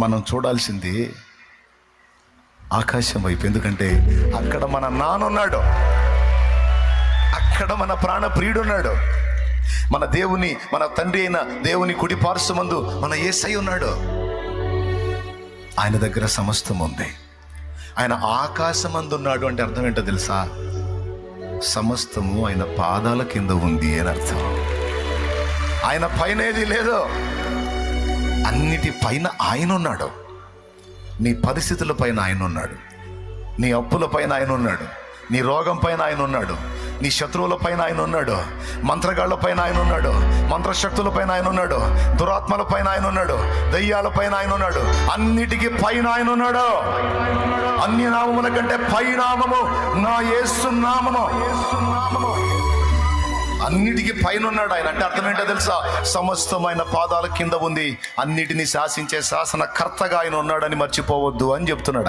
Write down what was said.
మనం చూడాల్సింది ఆకాశం వైపు. ఎందుకంటే అక్కడ మన నాన్నున్నాడు, అక్కడ మన ప్రాణ ప్రియుడున్నాడు, మన దేవుని, మన తండ్రి అయిన దేవుని కుడి పార్శ్వమందు మన యేసయ్య ఉన్నాడు. ఆయన దగ్గర సమస్తం ఉంది. ఆయన ఆకాశమందు ఉన్నాడు అంటే అర్థం ఏంటో తెలుసా? సమస్తము ఆయన పాదాల కింద ఉంది అని అర్థం. ఆయన పైన ఏది లేదు, అన్నిటి పైన ఆయన ఉన్నాడు. నీ పరిస్థితుల పైన ఆయన ఉన్నాడు, నీ అప్పుల పైన ఆయన ఉన్నాడు, నీ రోగం పైన ఆయన ఉన్నాడు, నీ శత్రువుల పైన ఆయన ఉన్నాడు, మంత్రగాళ్ళ పైన ఆయన ఉన్నాడు, మంత్రశక్తుల పైన ఆయన ఉన్నాడు, దురాత్మల పైన ఆయన ఉన్నాడు, దయ్యాల పైన ఆయన ఉన్నాడు, అన్నిటికీ పైన ఆయన ఉన్నాడు. అన్ని నామముల కంటే పై నామము నా యేసు నామము. అన్నిటికీ పైన ఉన్నాడు ఆయన. అంటే అర్థం ఏంటో తెలుసా? సమస్తమైన పాదాల కింద ఉంది, అన్నిటినీ శాసించే శాసనకర్తగా ఆయన ఉన్నాడని మర్చిపోవద్దు అని చెప్తున్నాడు.